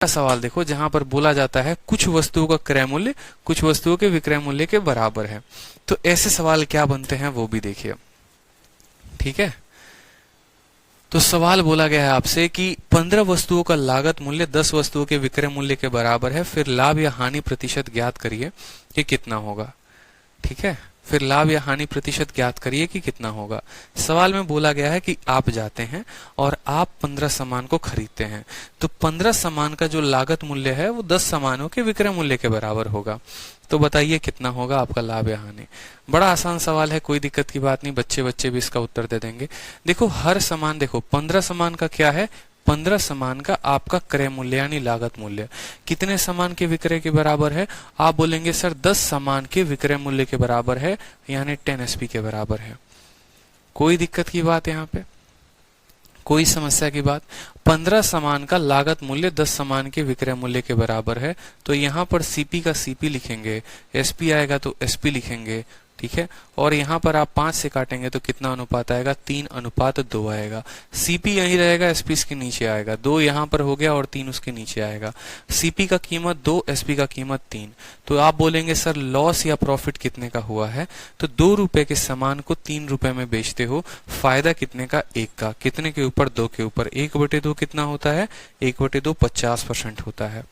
सवाल देखो जहां पर बोला जाता है कुछ वस्तुओं का क्रय मूल्य कुछ वस्तुओं के विक्रय मूल्य के बराबर है। तो ऐसे सवाल क्या बनते हैं वो भी देखिए। ठीक है, तो सवाल बोला गया है आपसे कि 15 वस्तुओं का लागत मूल्य 10 वस्तुओं के विक्रय मूल्य के बराबर है, फिर लाभ या हानि प्रतिशत ज्ञात करिए कि कितना होगा। ठीक है, फिर लाभ या हानि प्रतिशत ज्ञात करिए कि कितना होगा। सवाल में बोला गया है कि आप जाते हैं और आप 15 सामान को खरीदते हैं, तो 15 सामान का जो लागत मूल्य है वो 10 सामानों के विक्रय मूल्य के बराबर होगा। तो बताइए कितना होगा आपका लाभ या हानि। बड़ा आसान सवाल है, कोई दिक्कत की बात नहीं, बच्चे बच्चे भी इसका उत्तर दे देंगे। देखो हर सामान, देखो 15 सामान का क्या है, 15 सामान का आपका क्रय मूल्य यानी लागत मूल्य कितने सामान के विक्रय के बराबर है। आप बोलेंगे सर 10 सामान के विक्रय मूल्य के बराबर है, यानी 10 SP के बराबर है। कोई दिक्कत की बात यहाँ पे, कोई समस्या की बात। 15 सामान का लागत मूल्य 10 सामान के विक्रय मूल्य के बराबर है, तो यहाँ पर CP का CP लिखेंगे, SP आएगा तो SP लिखेंगे। ठीक है, और यहाँ पर आप 5 से काटेंगे तो कितना अनुपात आएगा, 3:2 आएगा। CP यहीं रहेगा, SP इसके नीचे आएगा, 2 यहाँ पर हो गया और 3 उसके नीचे आएगा। CP का कीमत 2, SP का कीमत 3। तो आप बोलेंगे सर लॉस या प्रॉफिट कितने का हुआ है, तो 2 रुपए के सामान को 3 रुपए में बेचते हो, फायदा कितने का, 1 का। कितने के ऊपर, 2 के ऊपर। 1/2 कितना होता है, 1/2 50% होता है।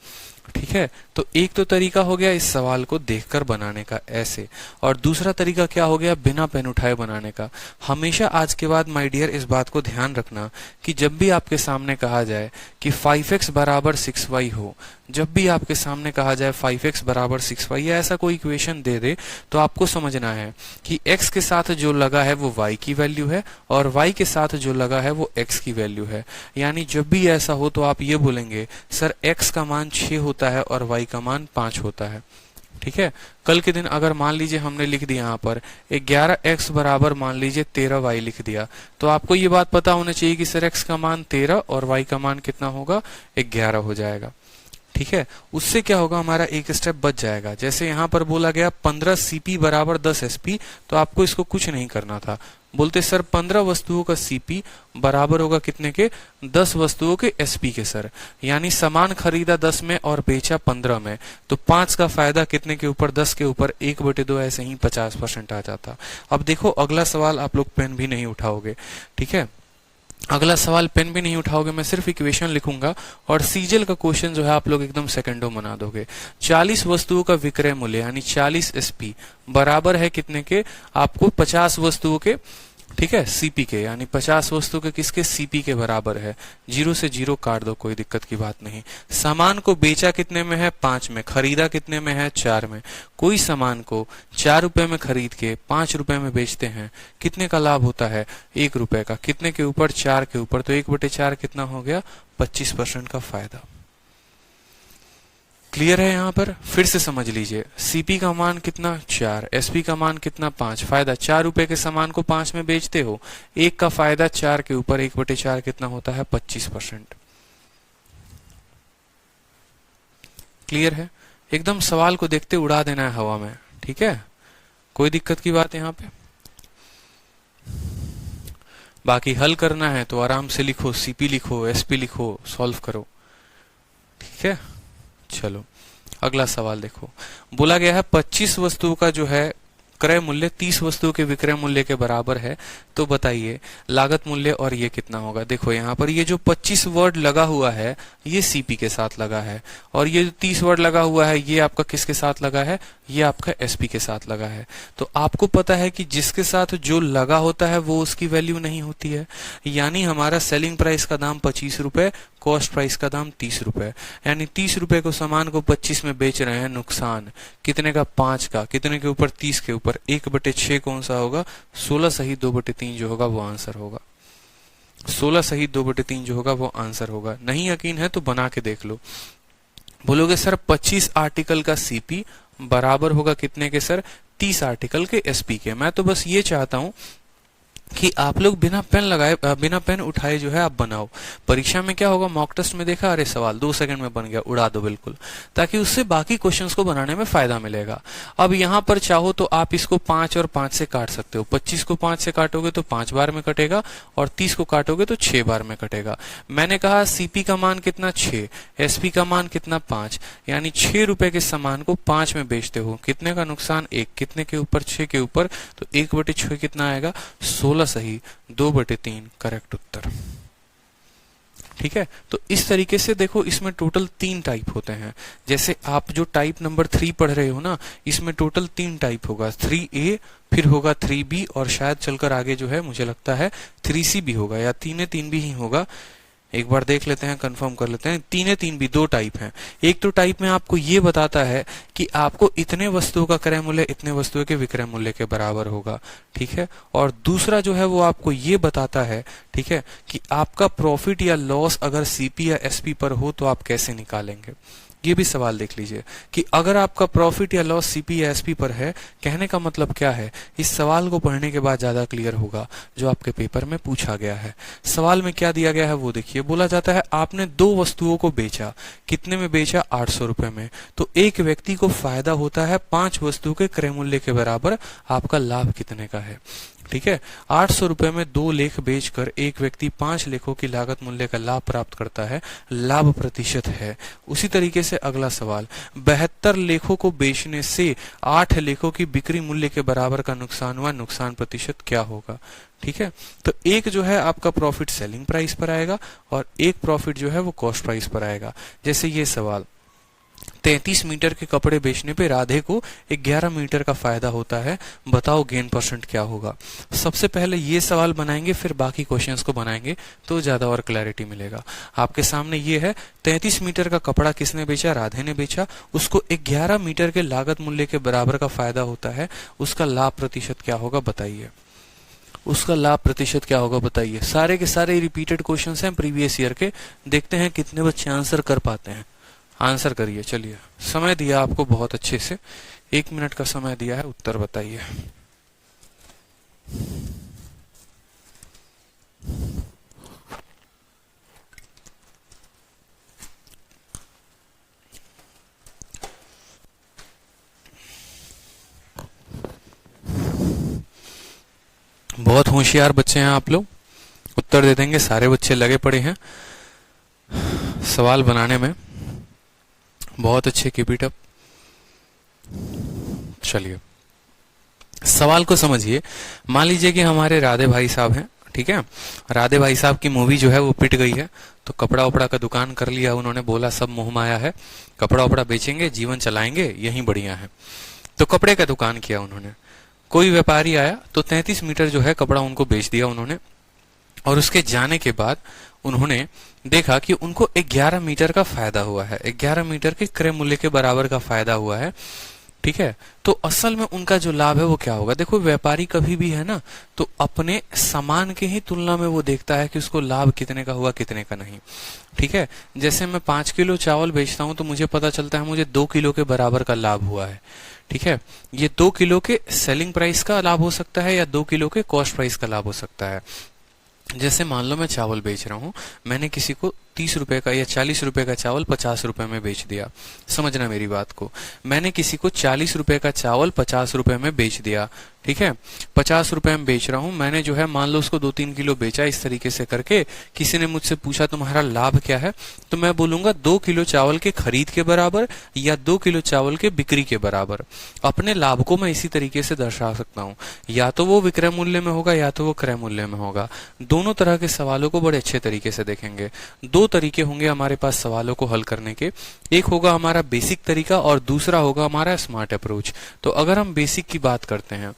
ठीक है, तो एक तो तरीका हो गया इस सवाल को देखकर बनाने का ऐसे, और दूसरा तरीका क्या हो गया, बिना पेन उठाए बनाने का। हमेशा आज के बाद माय डियर इस बात को ध्यान रखना कि जब भी आपके सामने कहा जाए कि 5x बराबर 6y हो, जब भी आपके सामने कहा जाए 5x बराबर 6y या ऐसा कोई इक्वेशन दे दे, तो आपको समझना है कि x के साथ जो लगा है वो y की वैल्यू है और y के साथ जो लगा है वो x की वैल्यू है। यानी जब भी ऐसा हो तो आप ये बोलेंगे सर x का मान 6 होता है और y का मान 5 होता है। ठीक है, कल के दिन अगर मान लीजिए हमने लिख दिया यहाँ पर 11x बराबर मान लीजिए 13y लिख दिया, तो आपको ये बात पता होना चाहिए कि सर x का मान 13 और y का मान कितना होगा, 11 हो जाएगा। ठीक है, उससे क्या होगा, हमारा एक स्टेप बच जाएगा। जैसे यहाँ पर बोला गया 15 CP बराबर 10 SP, तो आपको इसको कुछ नहीं करना था, बोलते सर 15 वस्तुओं का CP बराबर होगा कितने के, 10 वस्तुओं के SP के सर। यानी सामान खरीदा 10 में और बेचा 15 में, तो 5 का फायदा कितने के ऊपर, 10 के ऊपर, 1/2 ऐसे ही 50% आ जाता। अब देखो अगला सवाल आप लोग पेन भी नहीं उठाओगे। ठीक है, अगला सवाल पेन भी नहीं उठाओगे, मैं सिर्फ इक्वेशन लिखूंगा और सीजल का क्वेश्चन जो है आप लोग एकदम सेकंडों बना दोगे। 40 वस्तुओं का विक्रय मूल्य यानी 40 SP बराबर है कितने के, आपको 50 वस्तुओं के, ठीक है, CP के, यानी 50 वस्तु के किसके, CP के बराबर है। 0 से 0 काट दो, कोई दिक्कत की बात नहीं। सामान को बेचा कितने में है, 5 में, खरीदा कितने में है, 4 में। कोई सामान को 4 रुपए में खरीद के 5 रुपए में बेचते हैं, कितने का लाभ होता है, 1 रुपए का। कितने के ऊपर, 4 के ऊपर, तो 1/4 कितना हो गया, 25% का फायदा। क्लियर है यहाँ पर, फिर से समझ लीजिए। CP का मान कितना, 4, SP का मान कितना, 5, फायदा 4 रुपए के सामान को 5 में बेचते हो, 1 का फायदा 4 के ऊपर, 1/4 कितना होता है, 25%। क्लियर है, एकदम सवाल को देखते उड़ा देना है हवा में। ठीक है, कोई दिक्कत की बात यहाँ पे। बाकी हल करना है तो आराम से लिखो, CP लिखो, SP लिखो, सॉल्व करो। ठीक है, चलो अगला सवाल देखो। बोला गया है 25 वस्तुओं का जो है क्रय मूल्य 30 वस्तुओं के विक्रय मूल्य के बराबर है, तो बताइए लागत मूल्य और ये कितना होगा। देखो यहाँ पर ये जो 25 वर्ड लगा हुआ है ये CP के साथ लगा है, और ये जो 30 वर्ड लगा हुआ है ये आपका किसके साथ लगा है, ये आपका SP के साथ लगा है। तो आपको पता है कि जिसके साथ जो लगा होता है वो उसकी वैल्यू नहीं होती है। यानी हमारा सेलिंग प्राइस का दाम 25 रुपए, कॉस्ट प्राइस का दाम 30 रुपए, यानी 30 रुपए को सामान को 25 में बेच रहे हैं, नुकसान कितने का, 5 का। कितने के ऊपर, 30 के ऊपर, 1/6 कौन सा होगा, 16 सही 2/3 जो होगा वो आंसर होगा। 16 सही 2/3 जो होगा वो आंसर होगा। नहीं यकीन है तो बना के देख लो। बोलोगे सर 25 आर्टिकल का CP बराबर होगा कितने के सर, 30 आर्टिकल के SP के। मैं तो बस ये चाहता हूं कि आप लोग बिना पेन लगाए बिना पेन उठाए जो है आप बनाओ। परीक्षा में क्या होगा, मॉक टेस्ट में देखा, अरे सवाल 2 सेकंड में बन गया, उड़ा दो बिल्कुल, ताकि उससे बाकी क्वेश्चंस को बनाने में फायदा मिलेगा। अब यहाँ पर चाहो तो आप इसको 5 और 5 से काट सकते हो। 25 को 5 से काटोगे तो 5 बार में कटेगा, और 30 को काटोगे तो 6 बार में कटेगा। मैंने कहा सीपी का मान कितना 6, एसपी का मान कितना 5, यानी 6 रुपए के सामान को 5 में बेचते हो, कितने का नुकसान 1, कितने के ऊपर 6 के ऊपर, तो 1/6 कितना आएगा 16 सही, 2/3 करेक्ट उत्तर। ठीक है, तो इस तरीके से देखो, इसमें टोटल 3 टाइप होते हैं। जैसे आप जो टाइप नंबर 3 पढ़ रहे हो ना, इसमें टोटल 3 टाइप होगा, 3A, फिर होगा 3B, और शायद चलकर आगे जो है मुझे लगता है 3C भी होगा, या 3A 3B ही होगा। एक बार देख लेते हैं, कंफर्म कर लेते हैं। 3A 3B 2 टाइप हैं। एक तो टाइप में आपको ये बताता है कि आपको इतने वस्तुओं का क्रय मूल्य इतने वस्तुओं के विक्रय मूल्य के बराबर होगा, ठीक है। और दूसरा जो है वो आपको ये बताता है, ठीक है, कि आपका प्रॉफिट या लॉस अगर सीपी या एसपी पर हो तो आप कैसे निकालेंगे। ये भी सवाल देख लीजिए कि अगर आपका प्रॉफिट या लॉस सीपी या एसपी पर है, कहने का मतलब क्या है, इस सवाल को पढ़ने के बाद ज्यादा क्लियर होगा जो आपके पेपर में पूछा गया है। सवाल में क्या दिया गया है वो देखिए, बोला जाता है आपने 2 वस्तुओं को बेचा, कितने में बेचा 800 रुपए में, तो एक व्यक्ति को फायदा होता है 5 वस्तुओं के क्रय मूल्य के बराबर, आपका लाभ कितने का है। ठीक है, 800 रुपए में 2 लेख बेचकर एक व्यक्ति 5 लेखों की लागत मूल्य का लाभ प्राप्त करता है, लाभ प्रतिशत है। उसी तरीके से अगला सवाल, 72 लेखों को बेचने से 8 लेखों की बिक्री मूल्य के बराबर का नुकसान हुआ, नुकसान प्रतिशत क्या होगा। ठीक है, तो एक जो है आपका प्रॉफिट सेलिंग प्राइस पर आएगा और एक प्रॉफिट जो है वो कॉस्ट प्राइस पर आएगा। जैसे ये सवाल, 33 मीटर के कपड़े बेचने पे राधे को 11 मीटर का फायदा होता है, बताओ गेन परसेंट क्या होगा। सबसे पहले ये सवाल बनाएंगे, फिर बाकी क्वेश्चंस को बनाएंगे तो ज्यादा और क्लैरिटी मिलेगा। आपके सामने ये है, 33 मीटर का कपड़ा किसने बेचा, राधे ने बेचा, उसको 11 मीटर के लागत मूल्य के बराबर का फायदा होता है, उसका लाभ प्रतिशत क्या होगा बताइए। उसका लाभ प्रतिशत क्या होगा बताइए। सारे के सारे रिपीटेड क्वेश्चंस हैं प्रीवियस ईयर के, देखते हैं कितने बच्चे आंसर कर पाते हैं। आंसर करिए, चलिए समय दिया आपको बहुत अच्छे से, 1 मिनट का समय दिया है, उत्तर बताइए। बहुत होशियार बच्चे हैं आप लोग, उत्तर दे देंगे। सारे बच्चे लगे पड़े हैं सवाल बनाने में, बहुत अच्छे, कीप इट अप। चलिए सवाल को समझिए। मान लीजिए कि हमारे राधे भाई साहब हैं, ठीक है, राधे भाई साहब की मूवी जो है वो पिट गई है, तो कपड़ा उपड़ा का दुकान कर लिया उन्होंने, बोला सब मोह माया है, कपड़ा उपड़ा बेचेंगे, जीवन चलाएंगे, यही बढ़िया है। तो कपड़े का दुकान किया उन्होंने। कोई व्यापारी आया तो 33 मीटर जो है कपड़ा उनको बेच दिया उन्होंने, और उसके जाने के बाद उन्होंने देखा कि उनको 11 मीटर का फायदा हुआ है, 11 मीटर के क्रय मूल्य के बराबर का फायदा हुआ है। ठीक है, तो असल में उनका जो लाभ है वो क्या होगा। देखो व्यापारी कभी भी है ना, तो अपने सामान के ही तुलना में वो देखता है कि उसको लाभ कितने का हुआ कितने का नहीं। ठीक है, जैसे मैं 5 किलो चावल बेचता हूं तो मुझे पता चलता है मुझे 2 किलो के बराबर का लाभ हुआ है। ठीक है, ये 2 किलो के सेलिंग प्राइस का लाभ हो सकता है या 2 किलो के कॉस्ट प्राइस का लाभ हो सकता है। जैसे मान लो मैं चावल बेच रहा हूं, मैंने किसी को 30 रुपए का या 40 रुपए का चावल 50 रुपए में बेच दिया, समझना मेरी बात को। मैंने किसी को 40 रुपए का चावल 50 रुपए में बेच दिया, ठीक है, 50 रुपए में बेच रहा हूं, मैंने जो है मान लो उसको 2-3 किलो बेचा। इस तरीके से करके किसी ने मुझसे पूछा तुम्हारा लाभ क्या है, तो मैं बोलूंगा 2 किलो चावल के खरीद के बराबर या 2 किलो चावल के बिक्री के बराबर। अपने लाभ को मैं इसी तरीके से दर्शा सकता हूँ, या तो वो विक्रय मूल्य में होगा या तो वो क्रय मूल्य में होगा। दोनों तरह के सवालों को बड़े अच्छे तरीके से देखेंगे। 2 तरीके होंगे हमारे पास सवालों को हल करने के, एक होगा हमारा बेसिक तरीका और दूसरा होगा हमारा स्मार्ट अप्रोच। तो अगर हम बेसिक की बात करते हैं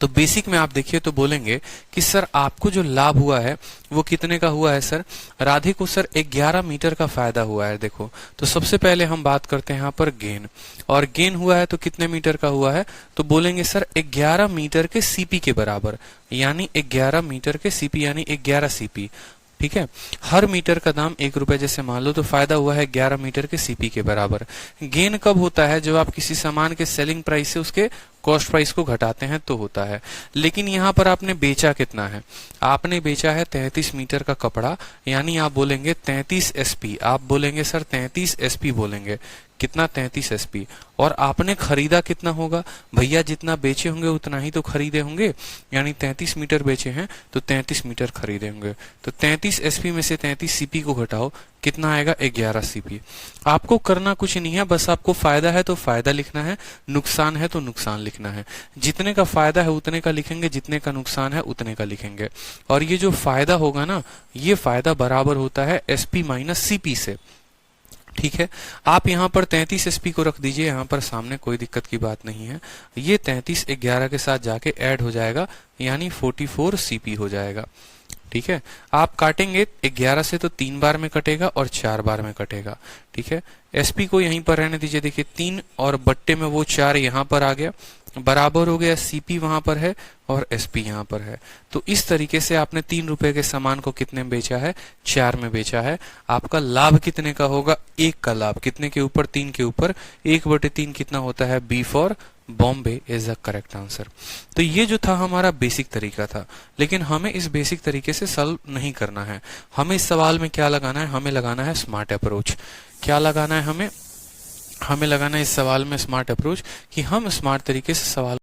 तो बेसिक में आप देखिए तो बोलेंगे कि सर आपको जो लाभ हुआ है वो कितने का हुआ है सर। राधे को सर 11 मीटर का फायदा हुआ है। देखो तो सबसे पहले हम बात करते हैं यहाँ पर गेन, और गेन हुआ है तो कितने मीटर का हुआ है, तो बोलेंगे सर 11 मीटर के सीपी के बराबर, यानी 11 मीटर के सीपी यानी 11 सीपी। ठीक है, हर मीटर का दाम 1 रुपए जैसे मान लो, तो फायदा हुआ है 11 मीटर के सीपी के बराबर। गेन कब होता है, जब आप किसी सामान के सेलिंग प्राइस से उसके कॉस्ट प्राइस को घटाते हैं तो होता है। लेकिन यहाँ पर आपने बेचा कितना है, आपने बेचा है 33 मीटर का कपड़ा, यानी आप बोलेंगे 33 एसपी, आप बोलेंगे सर 33 एसपी बोलेंगे, कितना 33 एसपी। और आपने खरीदा कितना होगा भैया, जितना बेचे होंगे उतना ही तो खरीदे होंगे, यानी 33 मीटर बेचे हैं तो 33 मीटर खरीदे होंगे। तो 33 एसपी में से 33 सीपी को घटाओ, कितना आएगा 11 सीपी। आपको करना कुछ नहीं है, बस आपको फायदा है तो फायदा लिखना है, नुकसान है तो नुकसान लिखना है। जितने का फायदा है उतने का लिखेंगे, जितने का नुकसान है उतने का लिखेंगे। और ये जो फायदा होगा ना, ये फायदा बराबर होता है एसपी माइनस सीपी से। ठीक है, आप यहाँ पर 33 एसपी को रख दीजिए, यहाँ पर सामने कोई दिक्कत की बात नहीं है। ये 33 11 के साथ जाके ऐड हो जाएगा, यानी 44 सीपी हो जाएगा। ठीक है, आप काटेंगे 11 से तो 3 बार में कटेगा और 4 बार में कटेगा। ठीक है, एसपी को यहीं पर रहने दीजिए, देखिए 3 और बट्टे में वो 4 यहाँ पर आ गया, बराबर हो गया, सीपी वहां पर है और एसपी यहाँ पर है। तो इस तरीके से आपने 3 रुपए के सामान को कितने में बेचा है, 4 में बेचा है। आपका लाभ कितने का होगा, 1 का लाभ, कितने के ऊपर, 3 के ऊपर, 1/3 कितना होता है, B for Bombay is the correct answer. तो ये जो था हमारा बेसिक तरीका था, लेकिन हमें इस बेसिक तरीके से सॉल्व नहीं करना है। हमें इस सवाल में क्या लगाना है, हमें लगाना है स्मार्ट अप्रोच। क्या लगाना है हमें लगाना है इस सवाल में स्मार्ट अप्रोच, कि हम स्मार्ट तरीके से सवाल